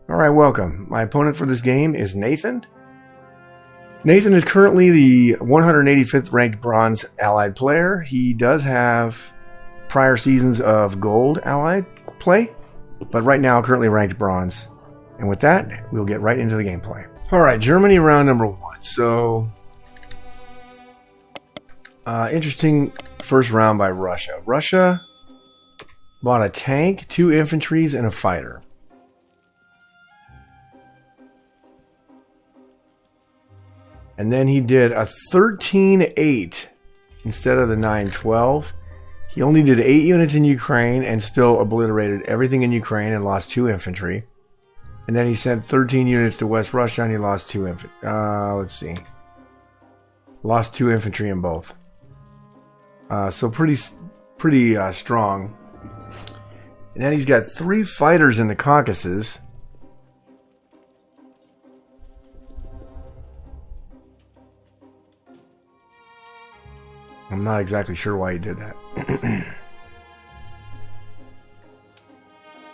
Alright, welcome. My opponent for this game is Nathan. Nathan is currently the 185th ranked bronze allied player. He does have prior seasons of gold allied play, but right now currently ranked bronze. And with that, we'll get right into the gameplay. Alright, Germany round number 1. So, interesting first round by Russia. Russia bought a tank, 2 infantries, and a fighter. And then he did a 13-8 instead of the 9-12. He only did 8 units in Ukraine and still obliterated everything in Ukraine and lost 2 infantry. And then he sent 13 units to West Russia and he lost 2 infantry. Let's see. Lost 2 infantry in both. So pretty strong. And then he's got 3 fighters in the Caucasus. I'm not exactly sure why he did that.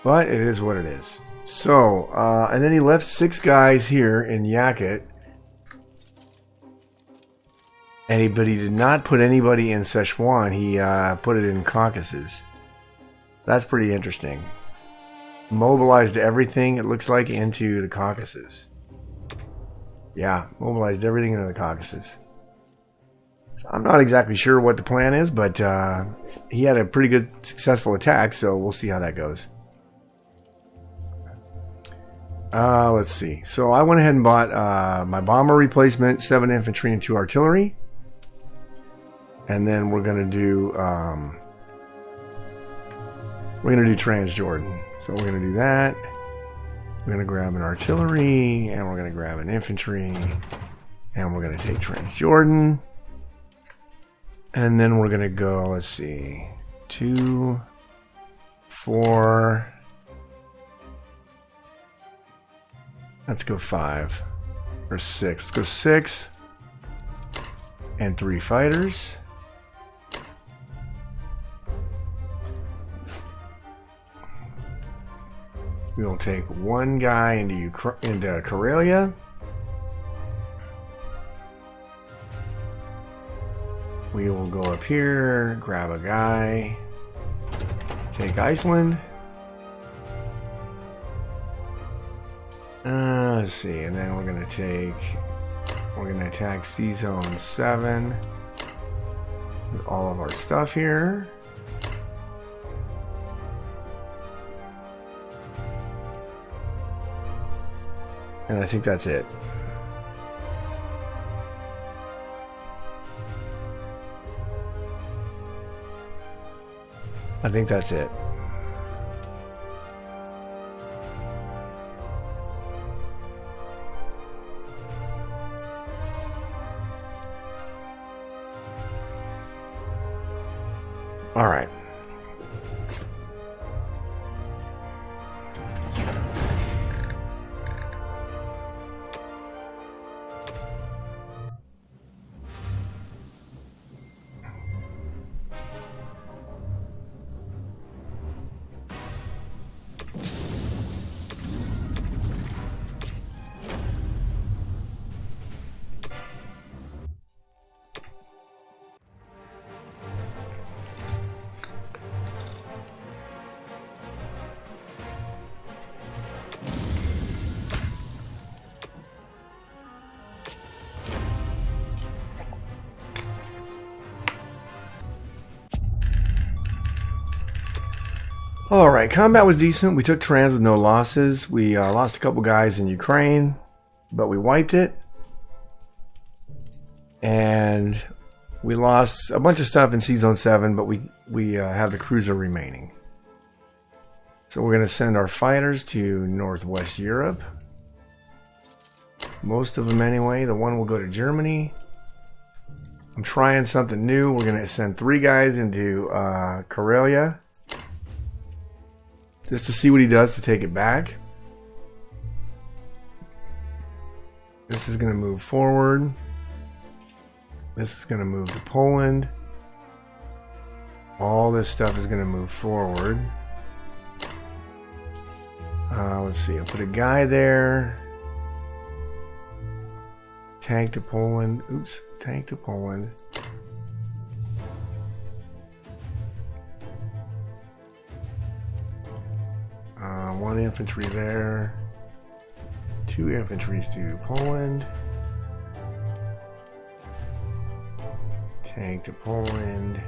But it is what it is. So, and then he left 6 guys here in Yakut. But he did not put anybody in Sichuan. He put it in Caucasus. That's pretty interesting. Mobilized everything, it looks like, into the Caucasus. Yeah, mobilized everything into the Caucasus. I'm not exactly sure what the plan is, but he had a pretty good, successful attack, so we'll see how that goes. Let's see. So I went ahead and bought my bomber replacement, 7 infantry and 2 artillery. And then we're going to do Transjordan. So we're going to do that. We're going to grab an artillery, and we're going to grab an infantry, and we're going to take Transjordan. And then we're going to go, let's see, 2, 4, let's go 5, or 6. Let's go 6, and 3 fighters. We will take 1 guy into Karelia. We will go up here, grab a guy, take Iceland. Let's see, and then we're going to attack C Zone 7 with all of our stuff here. And I think that's it. I think that's it. All right. Alright, combat was decent. We took Trans with no losses. We lost a couple guys in Ukraine, but we wiped it. And we lost a bunch of stuff in C-Zone 7, but we have the cruiser remaining. So we're going to send our fighters to Northwest Europe. Most of them anyway. The one will go to Germany. I'm trying something new. We're going to send 3 guys into Karelia. Just to see what he does to take it back. This is going to move forward. This is going to move to Poland. All this stuff is going to move forward. Let's see. I'll put a guy there. Tank to Poland. Oops. Tank to Poland. One infantry there. 2 infantries to Poland. Tank to Poland.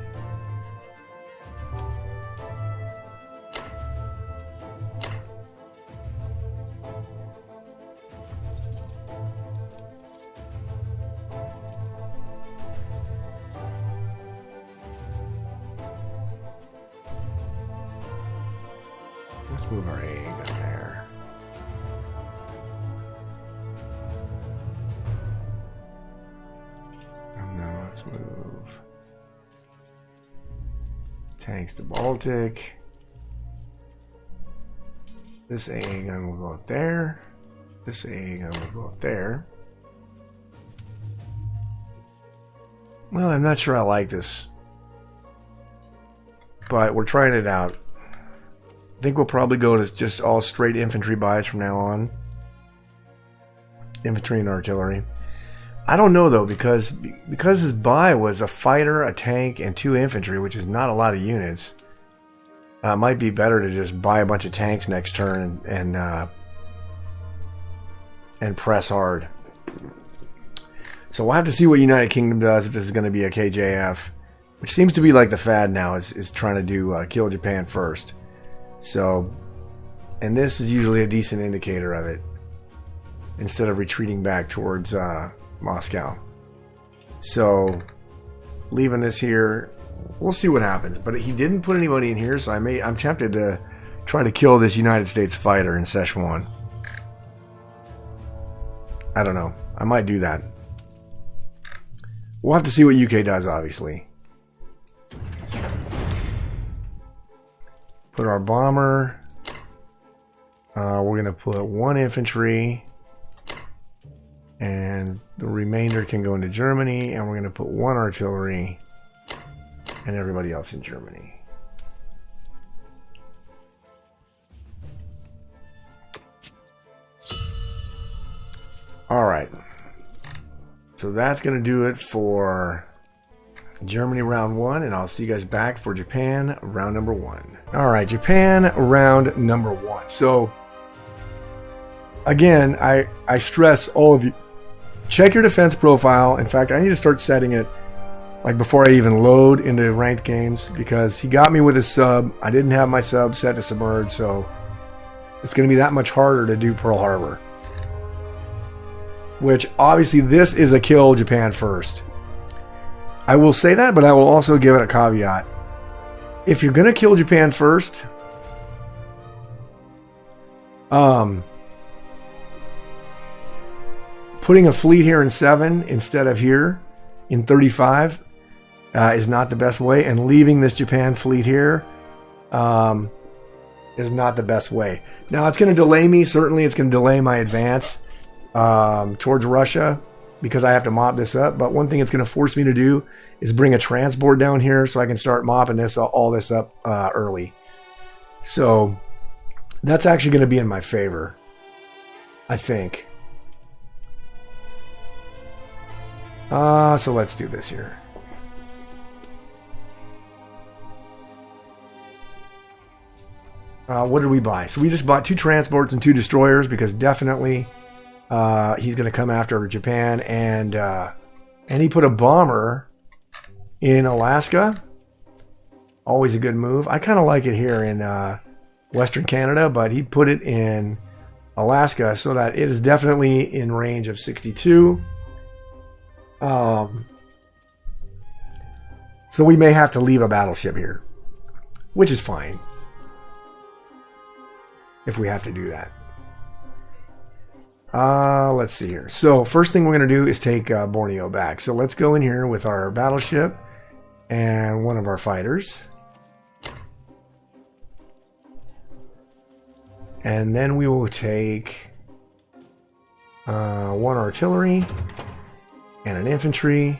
Let's move our egg in there. And then let's move tanks to Baltic. This AA gun will go up there. This AA gun will go up there. Well, I'm not sure I like this, but we're trying it out. I think we'll probably go to just all straight infantry buys from now on. Infantry and artillery. I don't know though, because his buy was a fighter, a tank, and 2 infantry, which is not a lot of units. It might be better to just buy a bunch of tanks next turn and press hard. So we'll have to see what United Kingdom does, if this is going to be a KJF, which seems to be like the fad now, is trying to do kill Japan first. So, and this is usually a decent indicator of it, instead of retreating back towards Moscow. So, leaving this here, we'll see what happens. But he didn't put anybody in here, so I'm tempted to try to kill this United States fighter in Szechuan. I don't know. I might do that. We'll have to see what UK does, obviously. Put our bomber. We're going to put 1 infantry. And the remainder can go into Germany. And we're going to put 1 artillery. And everybody else in Germany. Alright. So that's going to do it for Germany round 1, and I'll see you guys back for Japan round number 1. Alright, Japan round number 1. So, again, I stress all of you, check your defense profile. In fact, I need to start setting it like before I even load into ranked games, because he got me with his sub. I didn't have my sub set to submerge, so it's going to be that much harder to do Pearl Harbor. Which, obviously, this is a kill Japan first. I will say that, but I will also give it a caveat. If you're going to kill Japan first, putting a fleet here in 7 instead of here in 35 is not the best way, and leaving this Japan fleet here is not the best way. Now, it's going to delay me. Certainly, it's going to delay my advance towards Russia, because I have to mop this up. But one thing it's going to force me to do is bring a transport down here so I can start mopping all this up early. So that's actually going to be in my favor, I think. So let's do this here. What did we buy? So we just bought 2 transports and 2 destroyers, because definitely he's going to come after Japan, and he put a bomber in Alaska. Always a good move. I kind of like it here in Western Canada, but he put it in Alaska so that it is definitely in range of 62. So we may have to leave a battleship here, which is fine if we have to do that. Let's see here. So first thing we're going to do is take Borneo back. So let's go in here with our battleship and one of our fighters. And then we will take 1 artillery and an infantry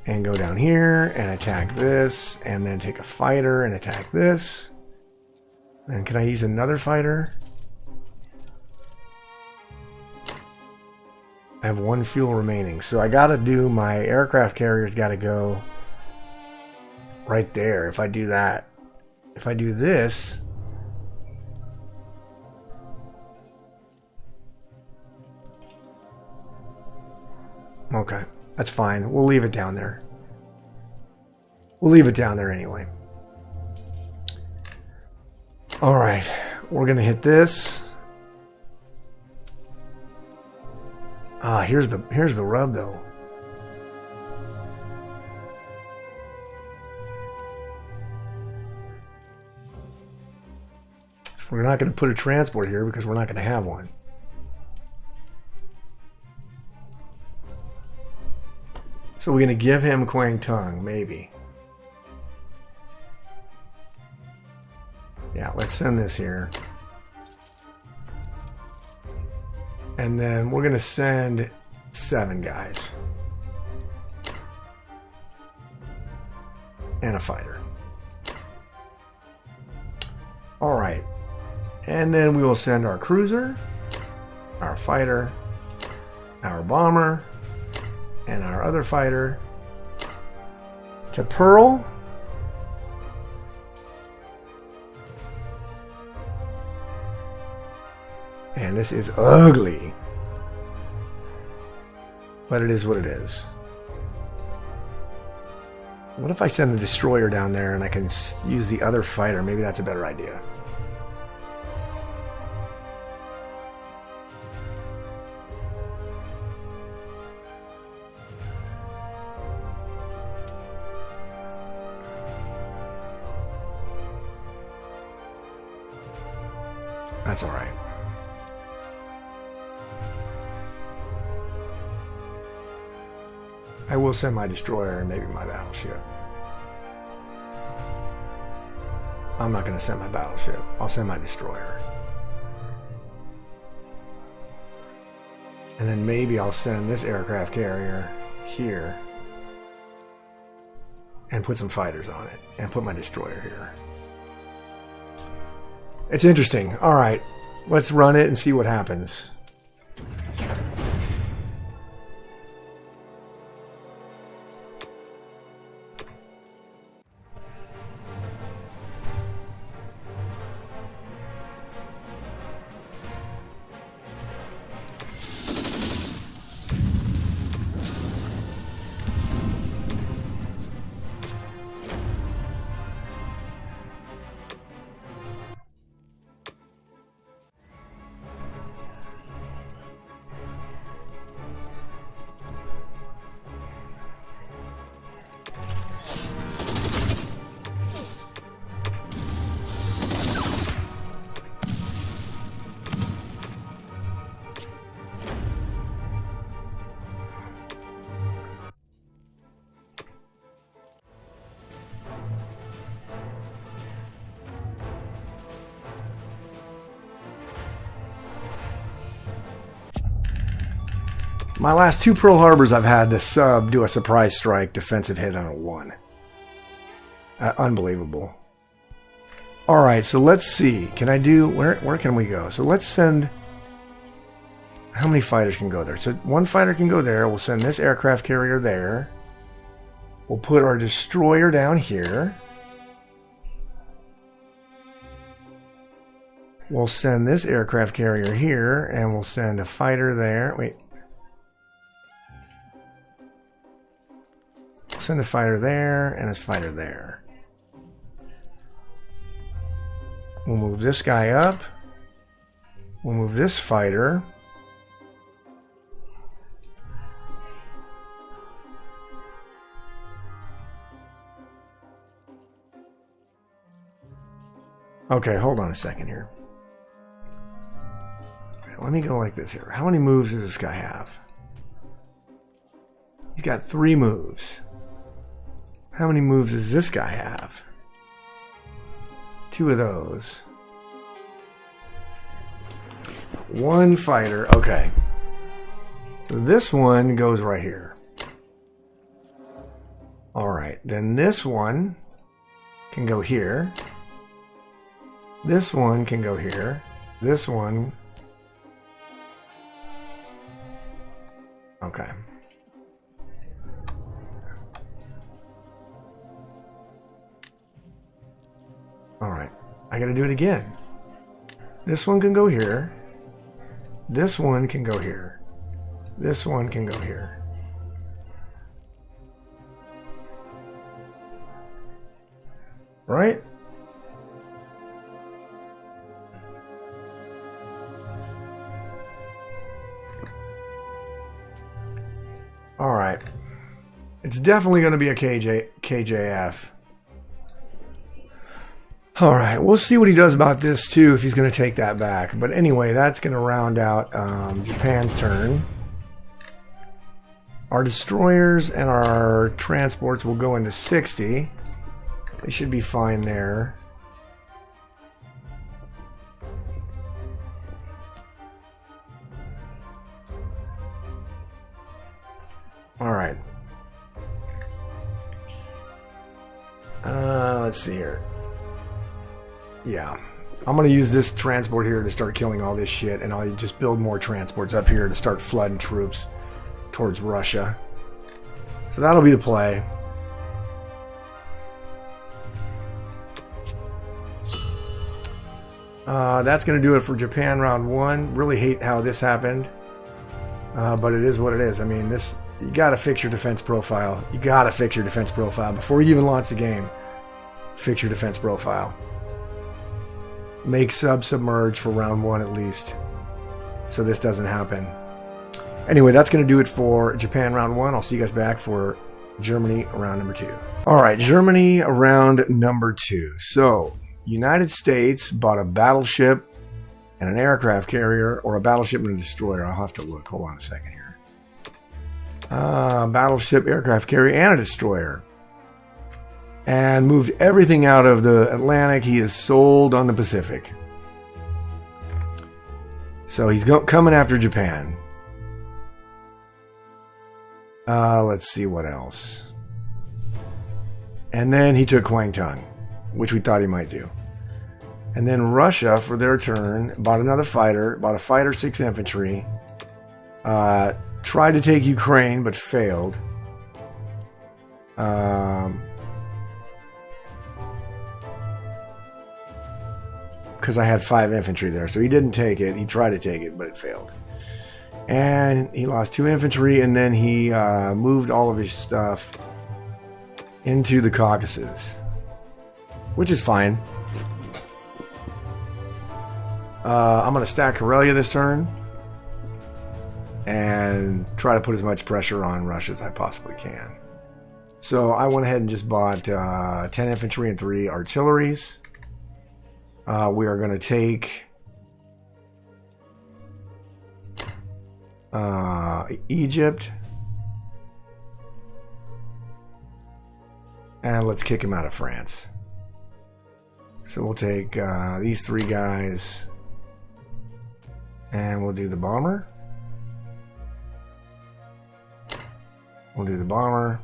and go down here and attack this, and then take a fighter and attack this. And can I use another fighter? I have 1 fuel remaining. So I gotta do my aircraft carriers gotta go right there. If I do that. If I do this. Okay. That's fine. We'll leave it down there. We'll leave it down there anyway. Alright. We're gonna hit this. Here's the rub though. We're not going to put a transport here because we're not going to have one. So we're going to give him Quang Tung, maybe. Yeah, let's send this here. And then we're going to send 7 guys. And a fighter. All right. And then we will send our cruiser, our fighter, our bomber, and our other fighter to Pearl. And this is ugly. But it is what it is. What if I send the destroyer down there and I can use the other fighter? Maybe that's a better idea. That's all right. I will send my destroyer and maybe my battleship. I'm not going to send my battleship. I'll send my destroyer. And then maybe I'll send this aircraft carrier here and put some fighters on it and put my destroyer here. It's interesting. All right, let's run it and see what happens. My last 2 Pearl Harbors, I've had the sub do a surprise strike defensive hit on a 1. Unbelievable. All right, so let's see. Can I do... Where can we go? So let's send... How many fighters can go there? So 1 fighter can go there. We'll send this aircraft carrier there. We'll put our destroyer down here. We'll send this aircraft carrier here, and we'll send a fighter there. Wait. Send a fighter there and a fighter there. We'll move this guy up. We'll move this fighter. Okay, hold on a second here. Let me go like this here. How many moves does this guy have? He's got 3 moves. How many moves does this guy have? 2 of those. 1 fighter. Okay. So this one goes right here. Alright. Then this one can go here. This one can go here. This one. Okay. Alright. I gotta do it again. This one can go here. This one can go here. This one can go here. Right? Alright. It's definitely going to be a KJF. Alright, we'll see what he does about this too, if he's going to take that back. But anyway, that's going to round out Japan's turn. Our destroyers and our transports will go into 60. They should be fine there. Alright. Let's see here. Yeah. I'm going to use this transport here to start killing all this shit, and I'll just build more transports up here to start flooding troops towards Russia. So that'll be the play. That's going to do it for Japan round 1. Really hate how this happened. But it is what it is. I mean, this, you got to fix your defense profile. You got to fix your defense profile before you even launch the game. Fix your defense profile. Make submerge for round 1 at least, so this doesn't happen. Anyway, that's going to do it for Japan round 1. I'll see you guys back for Germany round number 2. Alright, Germany round number 2. So, United States bought a battleship and an aircraft carrier, or a battleship and a destroyer. I'll have to look. Hold on a second here. Battleship, aircraft carrier, and a destroyer. And moved everything out of the Atlantic. He is sold on the Pacific. So he's coming after Japan. Let's see what else. And then he took Kwangtung, which we thought he might do. And then Russia, for their turn, bought another fighter, bought a fighter, 6 infantry. Tried to take Ukraine, but failed. Because I had 5 infantry there, so he didn't take it. He tried to take it, but it failed. And he lost 2 infantry, and then he moved all of his stuff into the Caucasus, which is fine. I'm going to stack Karelia this turn and try to put as much pressure on Russia as I possibly can. So I went ahead and just bought 10 infantry and 3 artilleries. We are going to take Egypt, and let's kick him out of France. So we'll take these 3 guys, and we'll do the bomber. We'll do the bomber.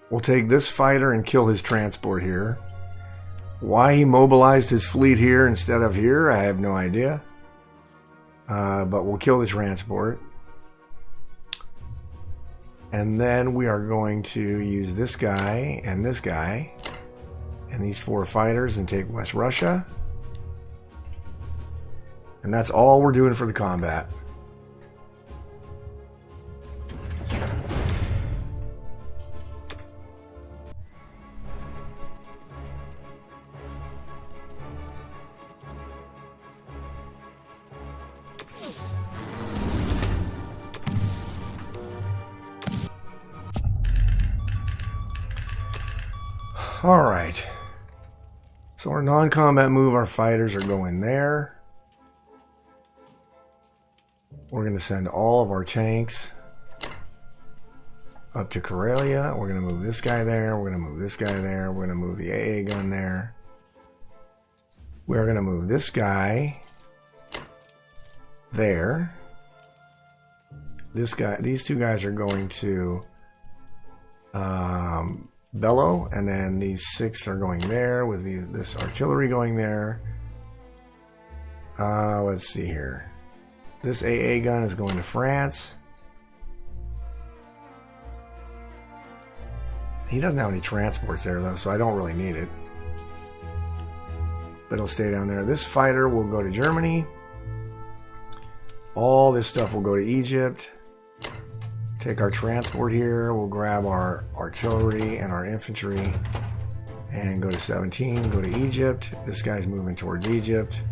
We'll take this fighter and kill his transport here. Why he mobilized his fleet here instead of here, I have no idea. But we'll kill the transport. And then we are going to use this guy and these 4 fighters and take West Russia. And that's all we're doing for the combat. Alright. So our non-combat move, our fighters are going there. We're going to send all of our tanks up to Karelia. We're going to move this guy there. We're going to move this guy there. We're going to move the AA gun there. We're going to move this guy there. This guy, these 2 guys are going to bellow, and then these 6 are going there with this artillery going there. Let's see here. This AA gun is going to France. He doesn't have any transports there, though, so I don't really need it. But it'll stay down there. This fighter will go to Germany. All this stuff will go to Egypt. Take our transport here. We'll grab our artillery and our infantry. And go to 17. Go to Egypt. This guy's moving towards Egypt.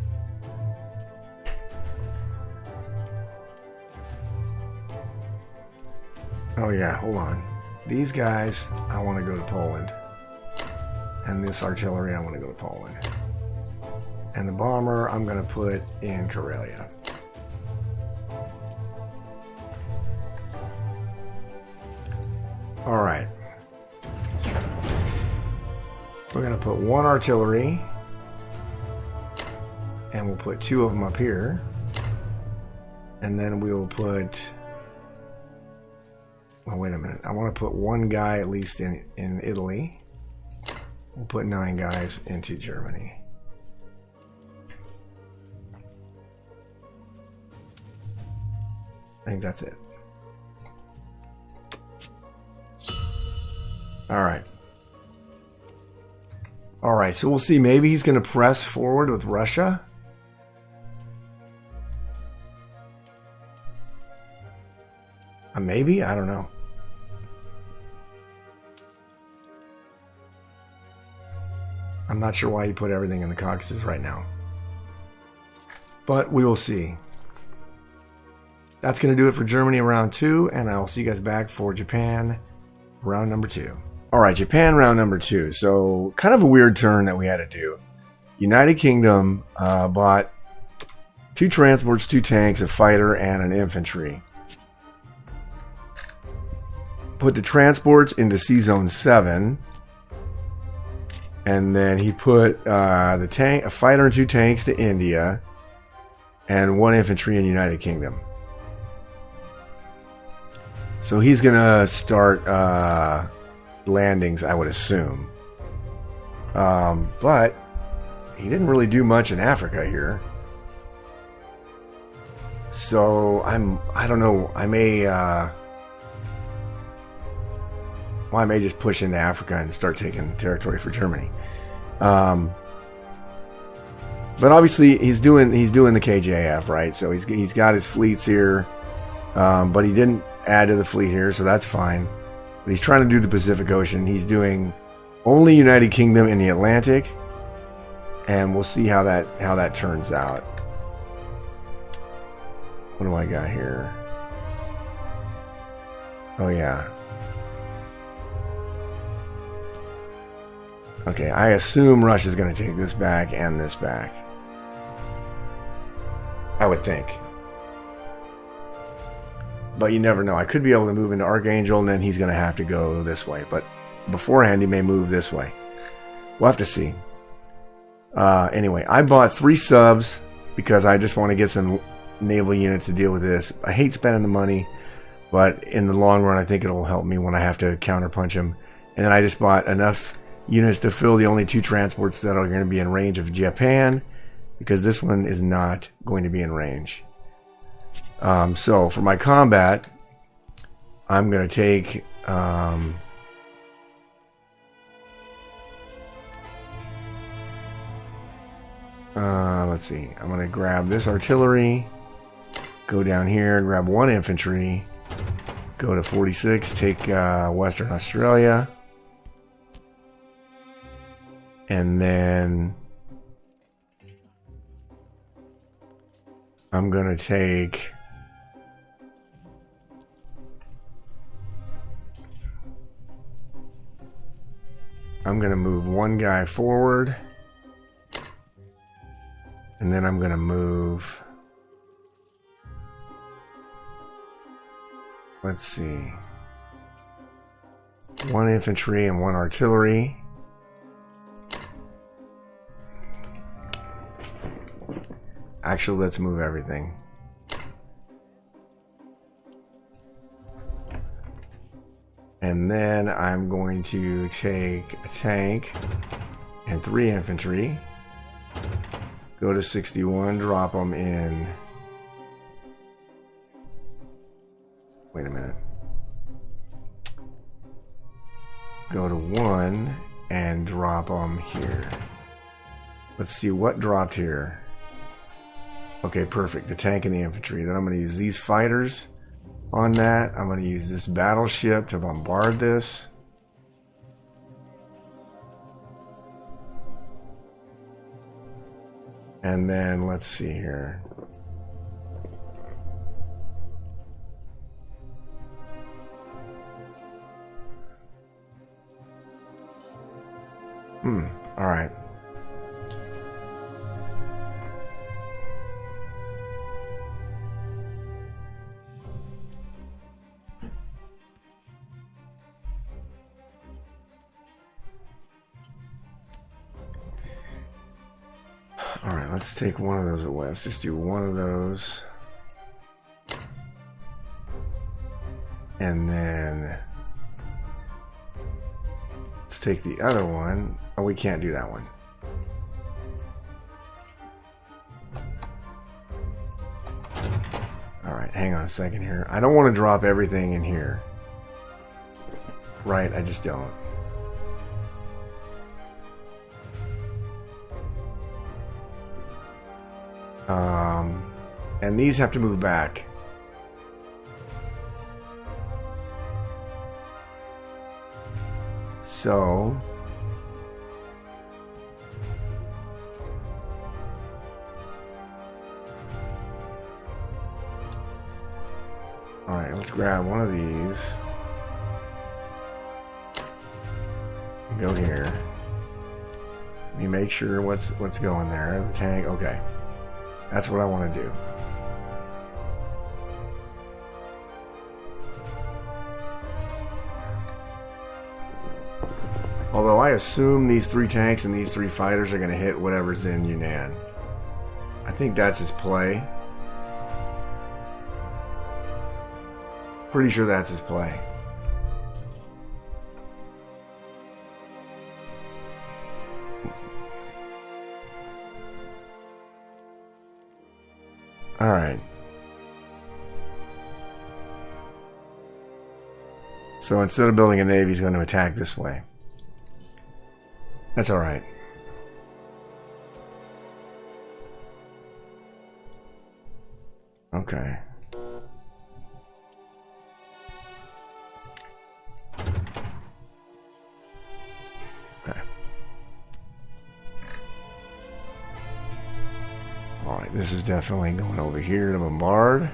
Oh yeah, hold on. These guys, I want to go to Poland. And this artillery, I want to go to Poland. And the bomber, I'm going to put in Karelia. Alright. We're going to put 1 artillery. And we'll put 2 of them up here. And then we will put... Oh, wait a minute. I want to put 1 guy at least in Italy. We'll put 9 guys into Germany. I think that's it. Alright. Alright, so we'll see. Maybe he's going to press forward with Russia. Maybe? I don't know. I'm not sure why he put everything in the Caucasus right now. But we will see. That's going to do it for Germany round 2, and I'll see you guys back for Japan round number 2. Alright, Japan round number 2. So, kind of a weird turn that we had to do. United Kingdom bought 2 transports, 2 tanks, a fighter, and an infantry. Put the transports into C-Zone 7. And then he put a fighter and 2 tanks to India. And 1 infantry in United Kingdom. So he's going to start landings, I would assume. But he didn't really do much in Africa here. So I don't know, I may just push into Africa and start taking territory for Germany. But obviously he's doing the KJF, right? So he's got his fleets here, but he didn't add to the fleet here, so that's fine. But he's trying to do the Pacific Ocean. He's doing only United Kingdom in the Atlantic, and we'll see how that turns out. What do I got here? Oh yeah. Okay, I assume Russia's going to take this back and this back. I would think. But you never know. I could be able to move into Archangel, and then he's going to have to go this way. But beforehand, he may move this way. We'll have to see. Anyway, I bought 3 subs because I just want to get some naval units to deal with this. I hate spending the money, but in the long run, I think it'll help me when I have to counterpunch him. And then I just bought enough units to fill the only 2 transports that are going to be in range of Japan, because this one is not going to be in range. So for my combat, I'm going to take let's see, I'm going to grab this artillery, go down here, grab 1 infantry, go to 46, take Western Australia, and then I'm going to take move 1 guy forward, and then I'm going to move, let's see, 1 infantry and 1 artillery. Actually, let's move everything. And then I'm going to take a tank and 3 infantry. Go to 61, drop them in. Wait a minute. Go to 1 and drop them here. Let's see what dropped here. Okay, perfect. The tank and the infantry. Then I'm going to use these fighters on that. I'm going to use this battleship to bombard this. And then let's see here. All right. All right, let's take one of those away. Let's just do one of those. And then let's take the other one. Oh, we can't do that one. All right, hang on a second here. I don't want to drop everything in here. Right, I just don't. And these have to move back. So all right, let's grab one of these and go here. Let me make sure what's going there. The tank, okay. That's what I want to do. Although I assume these 3 tanks and these 3 fighters are going to hit whatever's in Yunnan. I think that's his play. Pretty sure that's his play. All right. So instead of building a navy, he's going to attack this way. That's all right. Okay. Okay. All right, this is definitely going over here to bombard.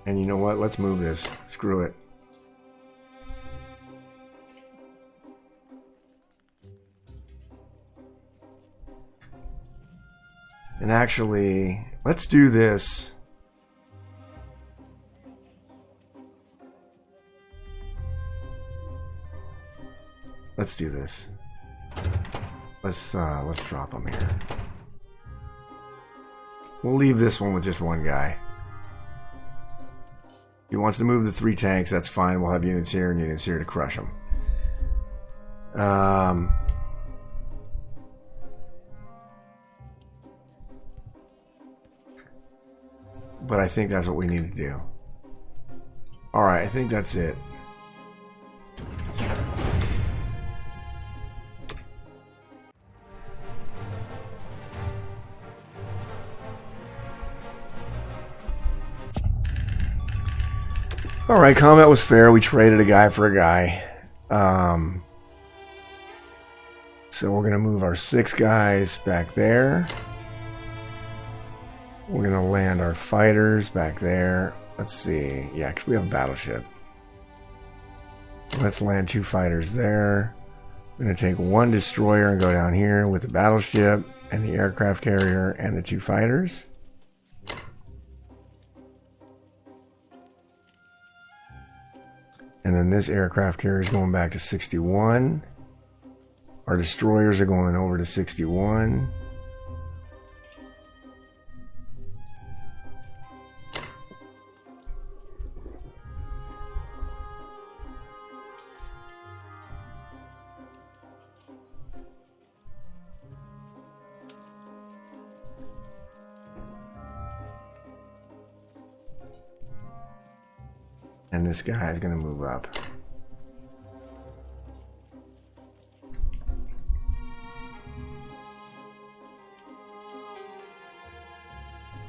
And you know what? Let's move this. Screw it. And actually, let's do this. Let's do this. Let's drop them here. We'll leave this one with just one guy. He wants to move the 3 tanks, that's fine. We'll have units here and units here to crush them. But I think that's what we need to do. Alright, I think that's it. Alright, combat was fair. We traded a guy for a guy. So we're going to move our 6 guys back there. We're going to land our fighters back there. Let's see. Yeah, because we have a battleship. Let's land 2 fighters there. We're going to take 1 destroyer and go down here with the battleship and the aircraft carrier and the 2 fighters. And then this aircraft carrier is going back to 61. Our destroyers are going over to 61. And this guy is going to move up.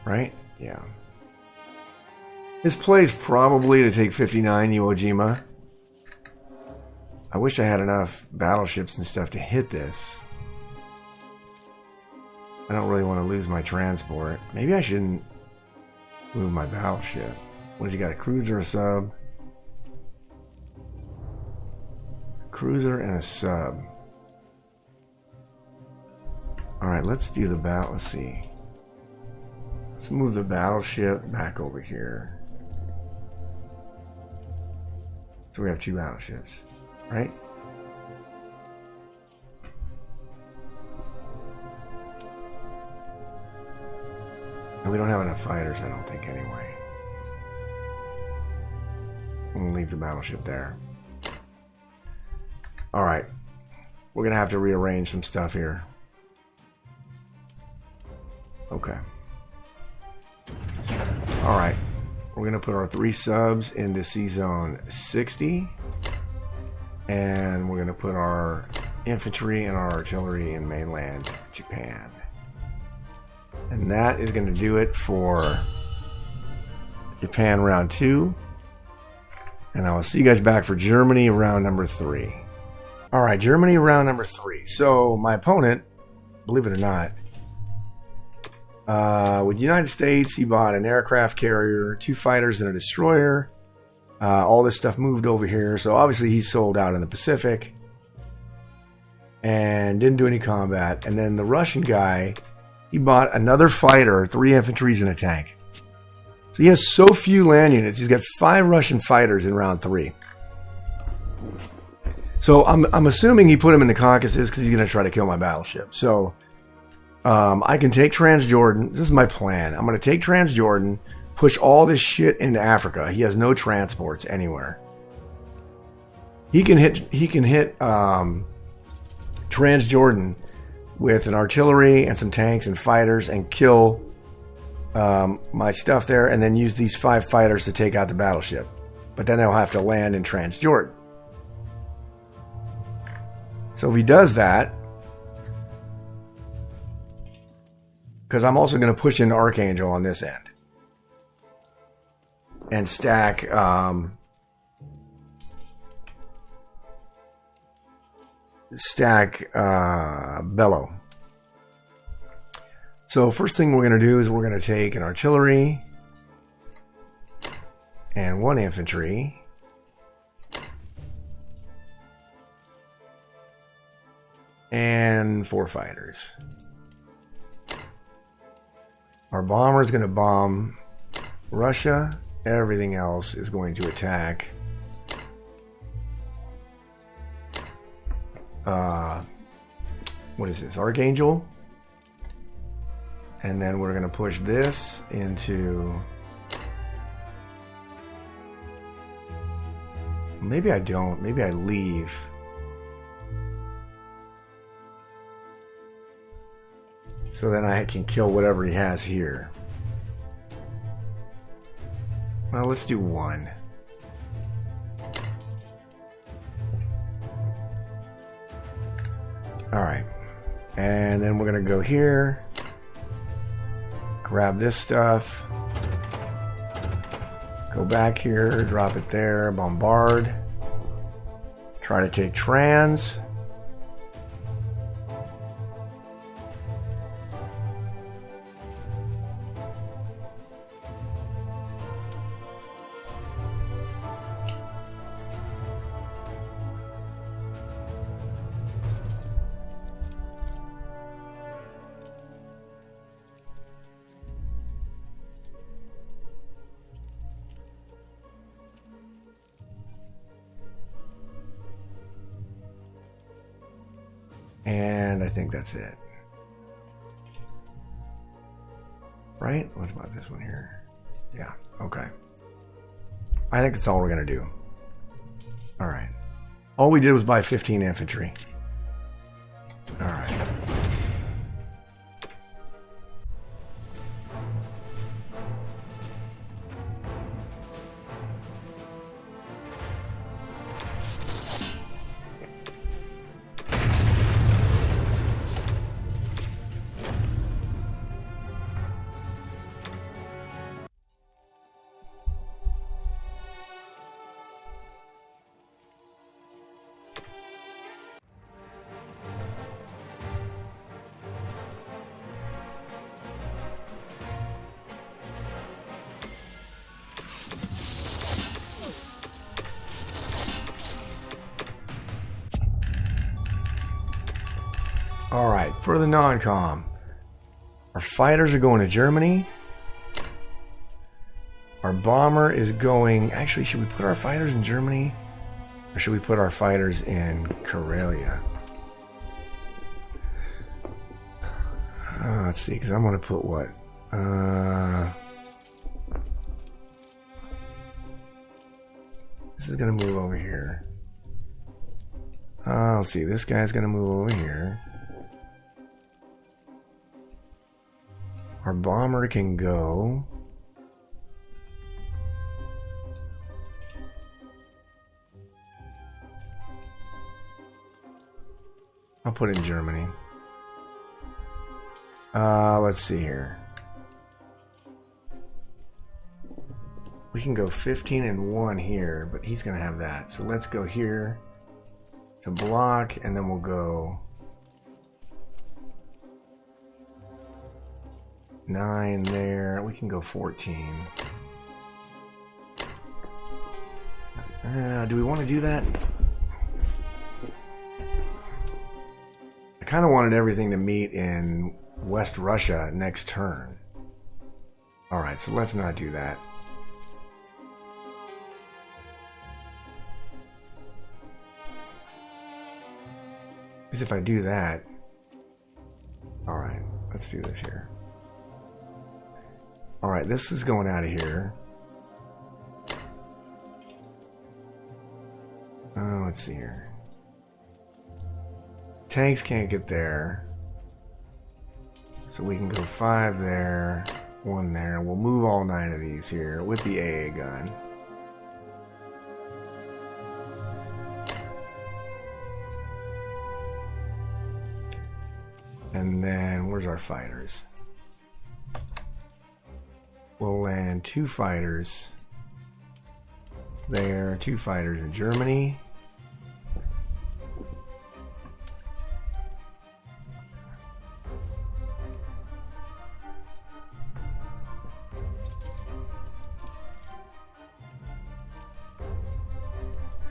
Right? Yeah. His play is probably to take 59 Iwo Jima. I wish I had enough battleships and stuff to hit this. I don't really want to lose my transport. Maybe I shouldn't move my battleship. What has he got? A cruiser, a sub? Cruiser and a sub. Alright, let's do the battle. Let's see. Let's move the battleship back over here. So we have 2 battleships, right? And we don't have enough fighters, I don't think, anyway. We'll leave the battleship there. Alright. We're going to have to rearrange some stuff here. Okay. Alright. We're going to put our 3 subs into Sea Zone 60. And we're going to put our infantry and our artillery in mainland Japan. And that is going to do it for Japan round 2. And I will see you guys back for Germany round number 3. Alright, Germany round number 3. So my opponent, believe it or not, with the United States, he bought an aircraft carrier, 2 fighters, and a destroyer. All this stuff moved over here. So obviously he sold out in the Pacific. And didn't do any combat. And then the Russian guy, he bought another fighter, 3 infantries, and a tank. So he has so few land units. He's got 5 Russian fighters in round 3. So I'm assuming he put him in the Caucasus because he's going to try to kill my battleship. So I can take Transjordan. This is my plan. I'm going to take Transjordan, push all this shit into Africa. He has no transports anywhere. He can hit Transjordan with an artillery and some tanks and fighters and kill my stuff there, and then use these 5 fighters to take out the battleship. But then they'll have to land in Transjordan. So if he does that, because I'm also going to push into Archangel on this end and stack Bellow. So first thing we're going to do is we're going to take an artillery and 1 infantry. And 4 fighters. Our bomber is going to bomb Russia. Everything else is going to attack what is this? Archangel. And then we're going to push this into... Maybe I don't. Maybe I leave. So then I can kill whatever he has here. Well, let's do 1. Alright. And then we're going to go here. Grab this stuff. Go back here. Drop it there. Bombard. Try to take Trans. And I think that's it. Right? What about this one here? Yeah, okay. I think that's all we're going to do. Alright. All we did was buy 15 infantry. Alright. All right, for the non-com, our fighters are going to Germany. Our bomber is going... Actually, should we put our fighters in Germany? Or should we put our fighters in Karelia? Let's see, because I'm going to put what? This is going to move over here. Let's see, this guy's going to move over here. Our bomber can go... I'll put it in Germany. Let's see here. We can go 15 and 1 here, but he's going to have that. So let's go here to block, and then we'll go 9 there. We can go 14. Do we want to do that? I kind of wanted everything to meet in West Russia next turn. Alright, so let's not do that. Because if I do that... Alright, let's do this here. Alright, this is going out of here. Let's see here. Tanks can't get there. So we can go 5 there, 1 there. We'll move all 9 of these here with the AA gun. And then, where's our fighters? We'll land 2 fighters there, 2 fighters in Germany.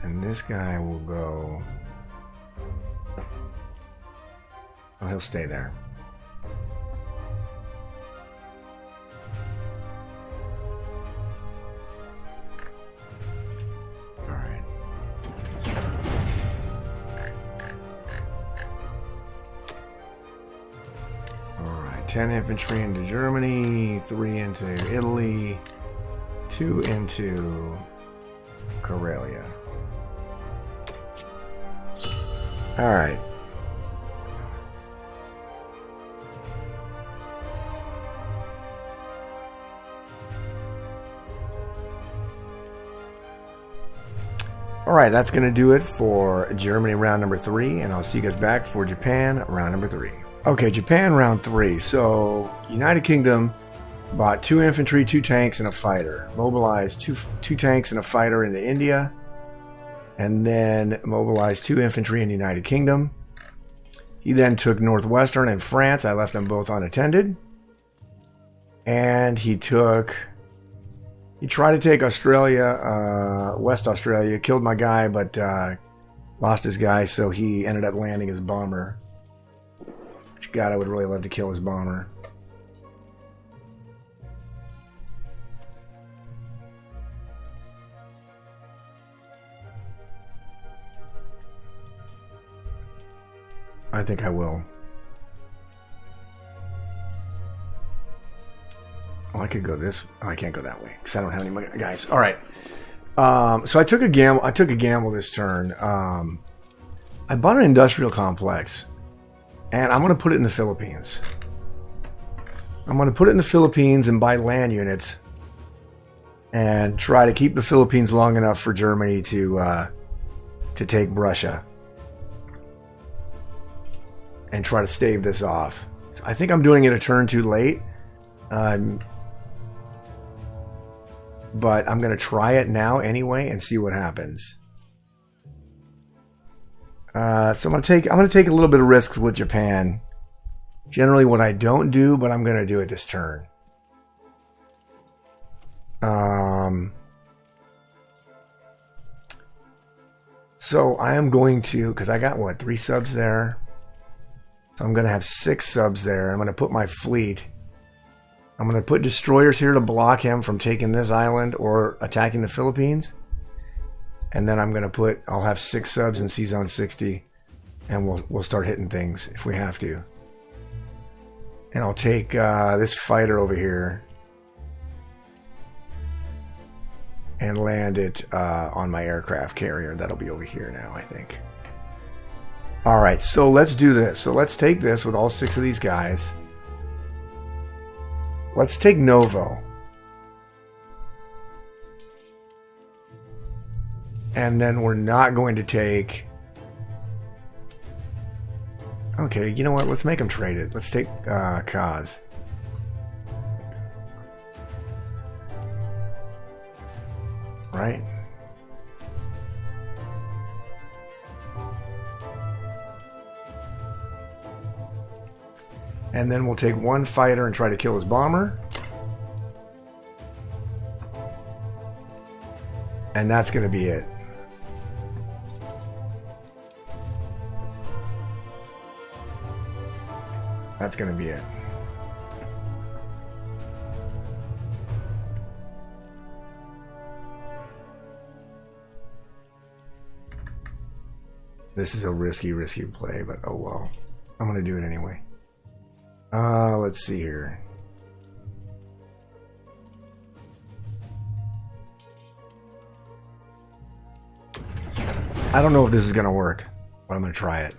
And this guy will go... Oh, he'll stay there. Alright. Alright, 10 infantry into Germany, 3 into Italy, 2 into Karelia. Alright. Alright, that's going to do it for Germany round number 3, and I'll see you guys back for Japan round number 3. Okay, Japan round 3. So, United Kingdom bought 2 infantry, 2 tanks, and a fighter. Mobilized two tanks and a fighter into India. And then mobilized 2 infantry in the United Kingdom. He then took Northwestern and France. I left them both unattended. And he tried to take Australia, West Australia, killed my guy, but lost his guy, so he ended up landing his bomber. Which, God, I would really love to kill his bomber. I think I will. Oh, I could go this. Oh, I can't go that way because I don't have any money, guys. All right. So I took a gamble. I took a gamble this turn. I bought an industrial complex, and I'm going to put it in the Philippines. I'm going to put it in the Philippines and buy land units, and try to keep the Philippines long enough for Germany to take Russia. And try to stave this off. So I think I'm doing it a turn too late. But I'm going to try it now anyway and see what happens. So I'm going to take a little bit of risks with Japan. Generally what I don't do, but I'm going to do it this turn. So I am going to, because I got what, 3 subs there. So I'm going to have 6 subs there. I'm going to put my fleet. I'm going to put destroyers here to block him from taking this island or attacking the Philippines. And then I'm going to I'll have 6 subs in C-Zone 60. And we'll start hitting things if we have to. And I'll take this fighter over here. And land it on my aircraft carrier. That'll be over here now, I think. Alright, so let's do this. So let's take this with all 6 of these guys. Let's take Novo. And then we're not going to take... Okay, you know what? Let's make them trade it. Let's take Kaz. Right? And then we'll take 1 fighter and try to kill his bomber. And that's going to be it. That's going to be it. This is a risky play, but oh well. I'm going to do it anyway. Let's see here. I don't know if this is going to work, but I'm going to try it.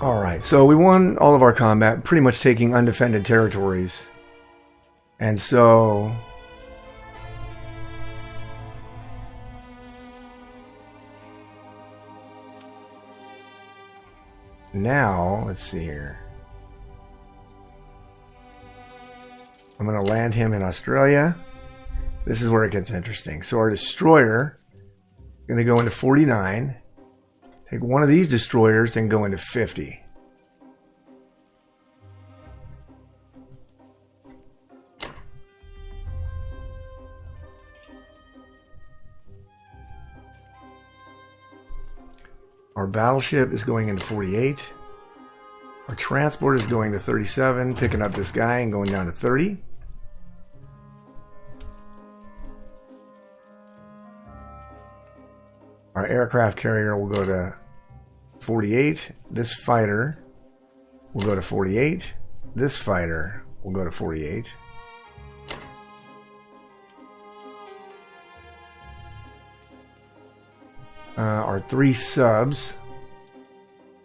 Alright, so we won all of our combat, pretty much taking undefended territories. And so... now, let's see here. I'm going to land him in Australia. This is where it gets interesting. So our destroyer is going to go into 49. Take one of these destroyers and go into 50. Our battleship is going into 48. Our transport is going to 37, picking up this guy and going down to 30. Our aircraft carrier will go to 48. This fighter will go to 48. This fighter will go to 48. Our 3 subs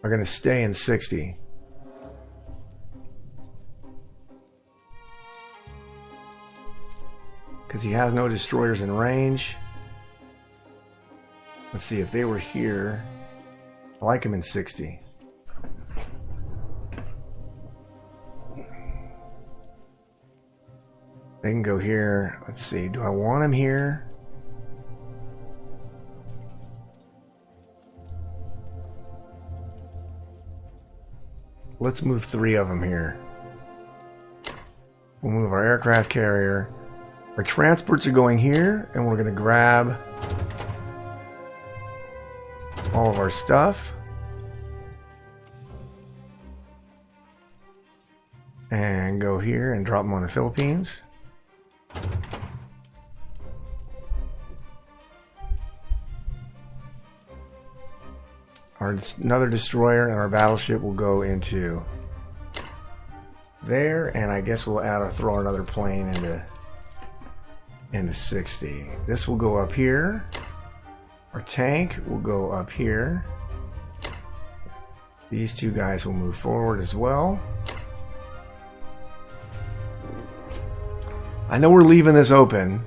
are going to stay in 60. Because he has no destroyers in range. Let's see, if they were here, I like him in 60. They can go here. Let's see, do I want him here? Let's move 3 of them here. We'll move our aircraft carrier. Our transports are going here, and we're going to grab all of our stuff. And go here and drop them on the Philippines. Another destroyer and our battleship will go into there, and I guess we'll throw another plane into 60. This will go up here. Our tank will go up here. These 2 guys will move forward as well. I know we're leaving this open.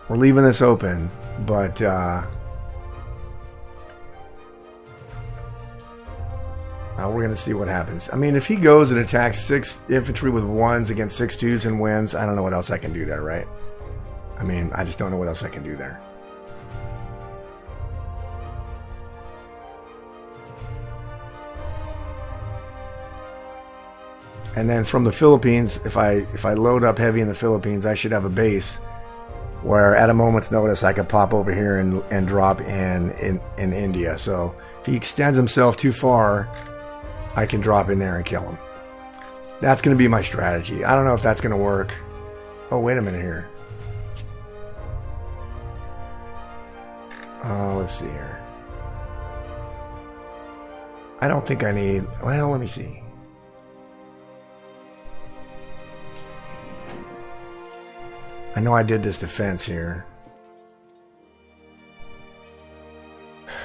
We're leaving this open, but we're going to see what happens. I mean, if he goes and attacks 6 infantry with 1s against 6 2s and wins, I don't know what else I can do there, right? I mean, I just don't know what else I can do there. And then from the Philippines, if I load up heavy in the Philippines, I should have a base where at a moment's notice I could pop over here and drop in India. So if he extends himself too far, I can drop in there and kill him. That's going to be my strategy. I don't know if that's going to work. Oh, wait a minute here. Let's see here. I don't think I need... Well, let me see. I know I did this defense here.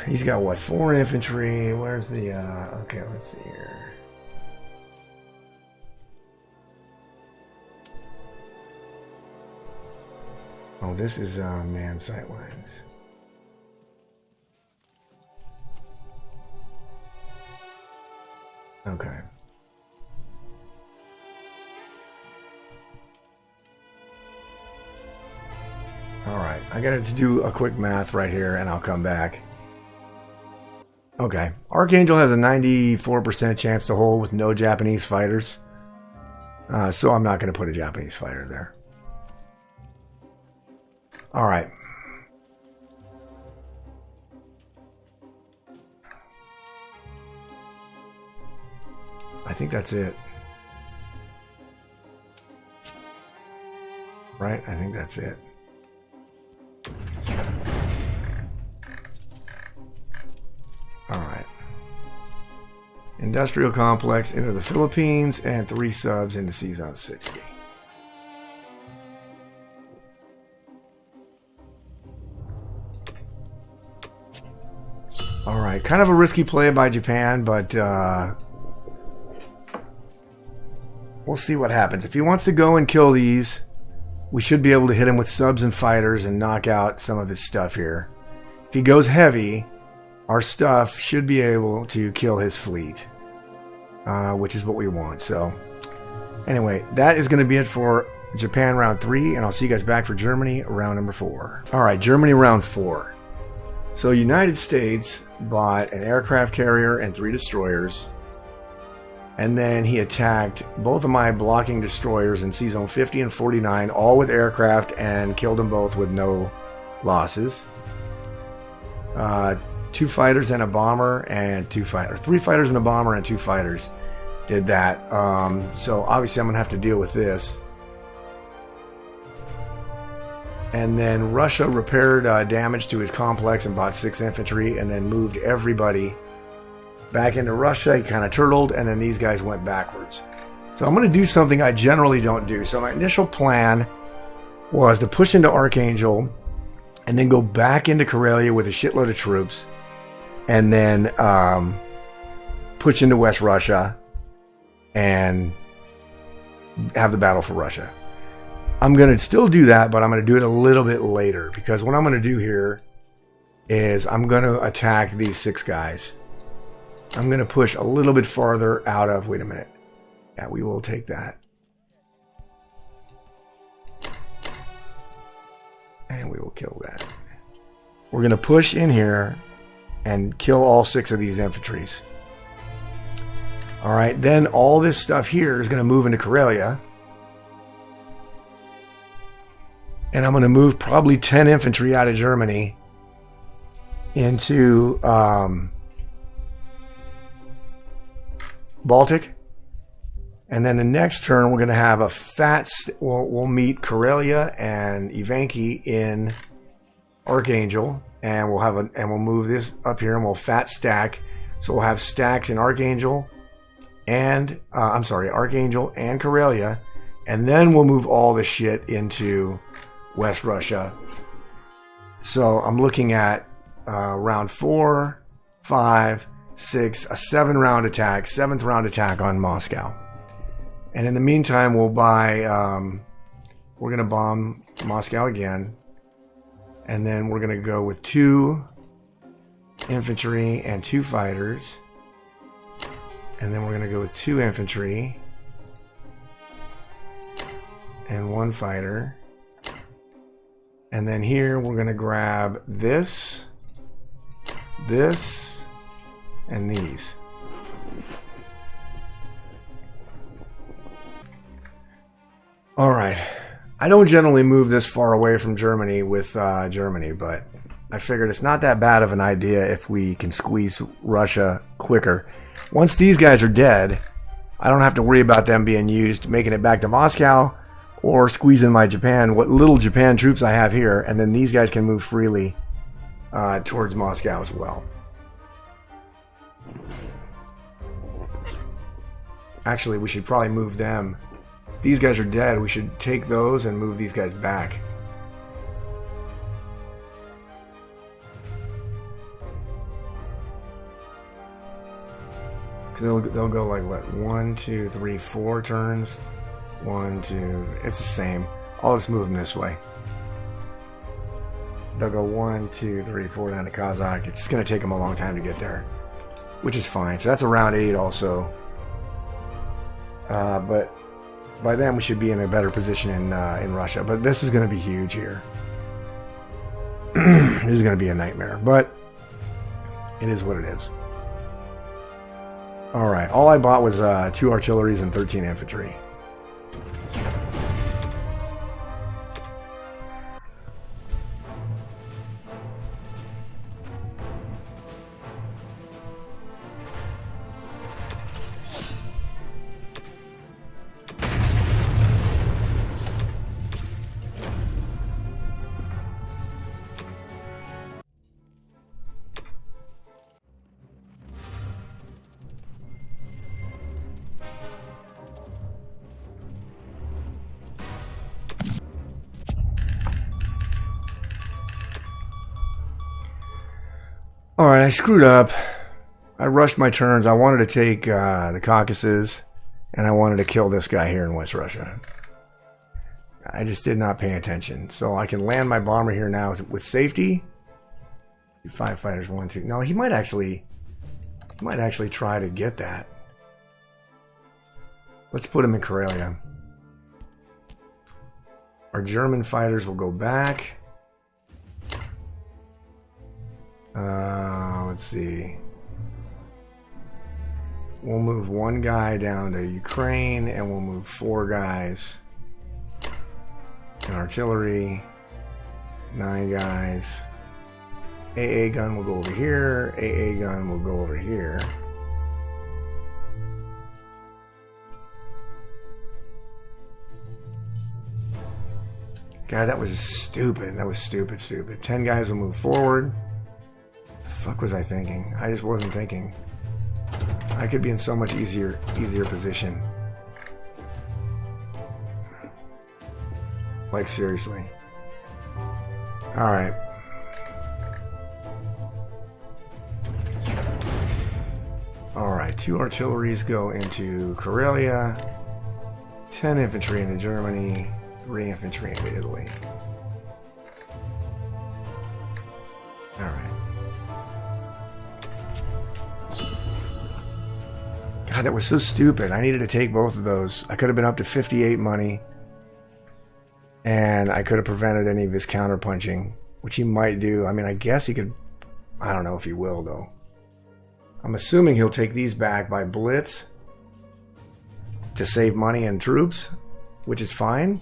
He's got, what, 4 infantry? Where's the... okay, let's see here. Oh, this is man sightlines. Okay. All right, I got to do a quick math right here, and I'll come back. Okay, Archangel has a 94% chance to hold with no Japanese fighters, so I'm not going to put a Japanese fighter there. All right. I think that's it. Right? I think that's it. All right. Industrial complex into the Philippines and 3 subs into C-Zone 60. All right. Kind of a risky play by Japan, but we'll see what happens. If he wants to go and kill these, we should be able to hit him with subs and fighters and knock out some of his stuff here. If he goes heavy, our stuff should be able to kill his fleet, which is what we want. So anyway, that is going to be it for Japan round 3, and I'll see you guys back for Germany round number 4. All right, Germany round 4. So United States bought an aircraft carrier and 3 destroyers, and then he attacked both of my blocking destroyers in C-Zone 50 and 49, all with aircraft, and killed them both with no losses. 2 fighters and a bomber and 3 fighters and a bomber and 2 fighters did that. So obviously I'm gonna have to deal with this. And then Russia repaired damage to his complex and bought 6 infantry, and then moved everybody back into Russia. He kind of turtled, and then these guys went backwards. So I'm going to do something I generally don't do. So my initial plan was to push into Archangel and then go back into Karelia with a shitload of troops, and then push into West Russia and have the battle for Russia. I'm going to still do that, but I'm going to do it a little bit later, because what I'm going to do here is I'm going to attack these 6 guys. I'm going to push a little bit farther out of... Wait a minute. Yeah, we will take that. And we will kill that. We're going to push in here and kill all 6 of these infantries. Alright, then all this stuff here is going to move into Karelia. And I'm going to move probably 10 infantry out of Germany into Baltic. And then the next turn, we're going to have a we'll meet Karelia and Ivanki in Archangel. And we'll move this up here, and we'll fat stack. So we'll have stacks in Archangel and, Archangel and Karelia. And then we'll move all this shit into West Russia. So I'm looking at round 4, 5, 6, a 7-round attack, 7th round attack on Moscow. And in the meantime, we'll buy, we're going to bomb Moscow again. And then we're going to go with 2 infantry and 2 fighters. And then we're going to go with 2 infantry and 1 fighter. And then here we're going to grab this, and these. All right. I don't generally move this far away from Germany with Germany, but I figured it's not that bad of an idea if we can squeeze Russia quicker. Once these guys are dead, I don't have to worry about them being used, making it back to Moscow, or squeezing my Japan, what little Japan troops I have here, and then these guys can move freely towards Moscow as well. Actually, we should probably move them. If these guys are dead, we should take those and move these guys back. Because they'll go like, what, 1, 2, 3, 4 turns? 1, 2, it's the same. I'll just move them this way. They'll go 1, 2, 3, 4 down to Kazakh. It's going to take them a long time to get there, which is fine. So that's a round 8 also. But by then we should be in a better position in Russia. But this is going to be huge here. This is going to be a nightmare, but it is what it is. All right, all I bought was 2 artilleries and 13 infantry. Alright, I screwed up. I rushed my turns. I wanted to take the Caucasus, and I wanted to kill this guy here in West Russia. I just did not pay attention. So I can land my bomber here now with safety. 5 fighters, 1, 2. No, he might actually try to get that. Let's put him in Karelia. Our German fighters will go back. Let's see. We'll move 1 guy down to Ukraine, and we'll move 4 guys in artillery. 9 guys. AA gun will go over here. AA gun will go over here. God, that was stupid. That was stupid. 10 guys will move forward. The fuck was I thinking? I just wasn't thinking. I could be in so much easier position. Like, seriously. Alright. Alright, 2 artilleries go into Karelia. 10 infantry into Germany. 3 infantry into Italy. Alright. God, that was so stupid. I needed to take both of those. I could have been up to 58 money. And I could have prevented any of his counterpunching, which he might do. I mean, I guess he could. I don't know if he will, though. I'm assuming he'll take these back by blitz to save money and troops, which is fine.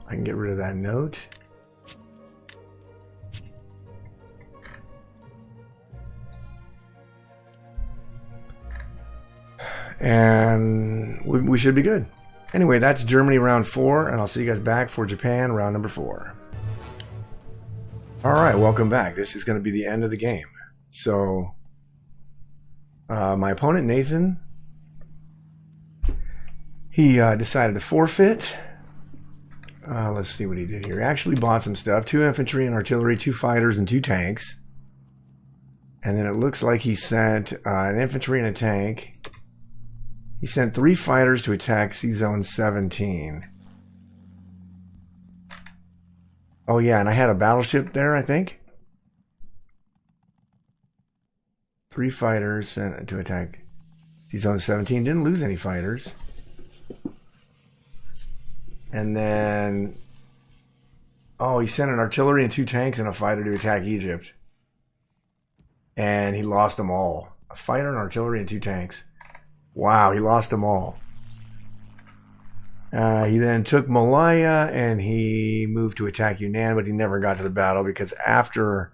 I can get rid of that note. And we should be good. Anyway, that's Germany round 4, and I'll see you guys back for Japan round number 4. Alright, welcome back. This is going to be the end of the game. So, my opponent, Nathan, he decided to forfeit. Let's see what he did here. He actually bought some stuff. 2 infantry and artillery, 2 fighters, and 2 tanks. And then it looks like he sent an infantry and a tank. He sent 3 fighters to attack C-Zone 17. Oh yeah, and I had a battleship there, I think. 3 fighters sent to attack C-Zone 17. Didn't lose any fighters. And then... oh, he sent an artillery and 2 tanks and a fighter to attack Egypt. And he lost them all. A fighter, an artillery, and 2 tanks. Wow, he lost them all. He then took Malaya and he moved to attack Yunnan, but he never got to the battle because after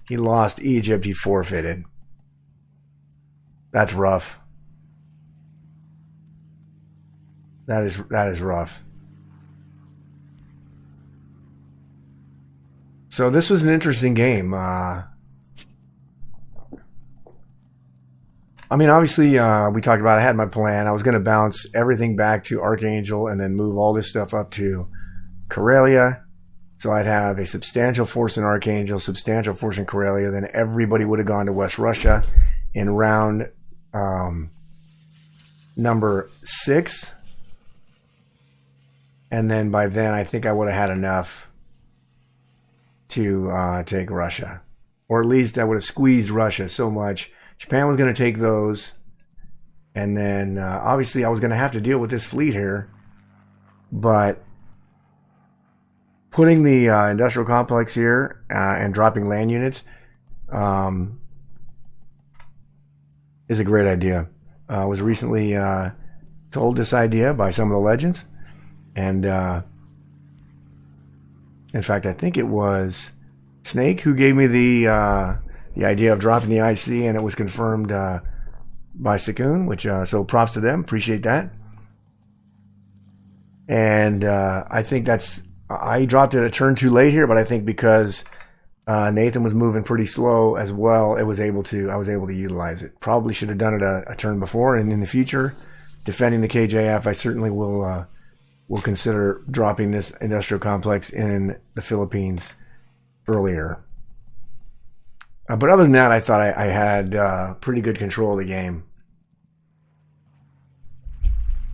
he lost Egypt, he forfeited. That's rough. That is rough. So this was an interesting game. I mean, obviously, we talked about I had my plan. I was going to bounce everything back to Archangel and then move all this stuff up to Karelia. So I'd have a substantial force in Archangel, substantial force in Karelia. Then everybody would have gone to West Russia in round number 6. And then by then, I think I would have had enough to take Russia. Or at least I would have squeezed Russia so much. Japan was going to take those. And then, obviously, I was going to have to deal with this fleet here. But putting the industrial complex here and dropping land units is a great idea. I was recently told this idea by some of the legends. And in fact, I think it was Snake who gave me the idea of dropping the IC, and it was confirmed by Sakun, which so props to them. Appreciate that. And I think I dropped it a turn too late here, but I think because Nathan was moving pretty slow as well, I was able to utilize it. Probably should have done it a turn before, and in the future, defending the KJF, I certainly will consider dropping this industrial complex in the Philippines earlier. But other than that, I thought I had pretty good control of the game.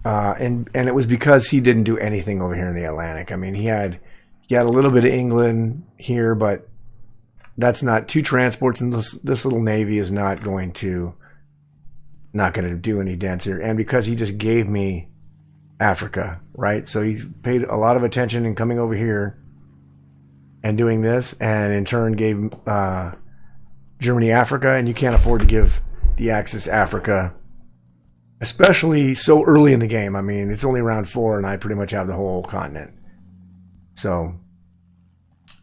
And it was because he didn't do anything over here in the Atlantic. I mean, he had a little bit of England here, but that's not 2 transports, and this little navy is not going to do any dents here. And because he just gave me Africa, right? So he's paid a lot of attention in coming over here and doing this, and in turn gave Germany Africa, and you can't afford to give the Axis Africa, especially so early in the game. I mean, it's only round 4, and I pretty much have the whole continent. So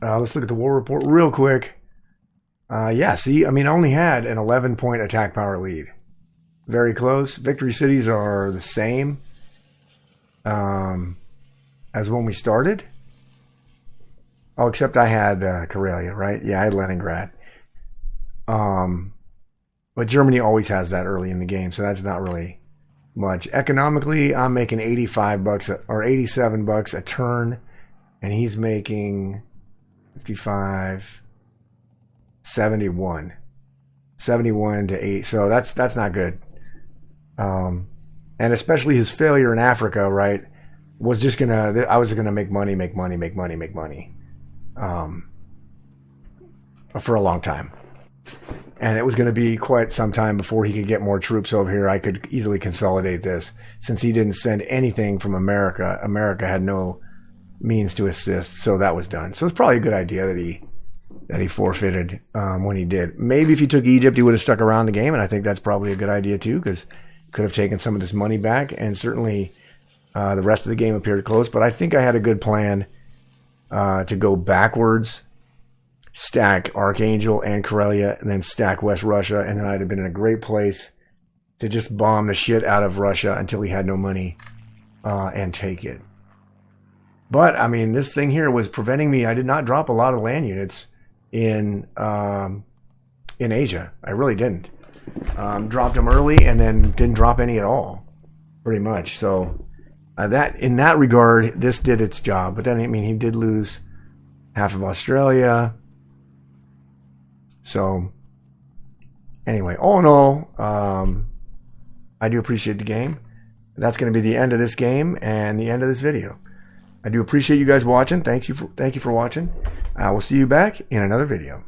let's look at the war report real quick. Yeah, see, I mean, I only had an 11-point attack power lead. Very close. Victory cities are the same as when we started. Oh, except I had Karelia, right? Yeah, I had Leningrad. But Germany always has that early in the game, so that's not really much. Economically, I'm making $85 or $87 a turn, and he's making 55, 71 to 8. So that's not good. And especially his failure in Africa, right, was just I was gonna make money for a long time. And it was going to be quite some time before he could get more troops over here. I could easily consolidate this. Since he didn't send anything from America, America had no means to assist, so that was done. So it's probably a good idea that he forfeited when he did. Maybe if he took Egypt, he would have stuck around the game, and I think that's probably a good idea too, because could have taken some of this money back, and certainly the rest of the game appeared close. But I think I had a good plan to go backwards, stack Archangel and Karelia, and then stack West Russia, and then I'd have been in a great place to just bomb the shit out of Russia until he had no money and take it. But, I mean, this thing here was preventing me. I did not drop a lot of land units in Asia. I really didn't. Dropped them early and then didn't drop any at all, pretty much. So that in that regard, this did its job. But then, I mean, he did lose half of Australia. So anyway, all in all, I do appreciate the game. That's going to be the end of this game and the end of this video. I do appreciate you guys watching. Thank you for watching. I will see you back in another video.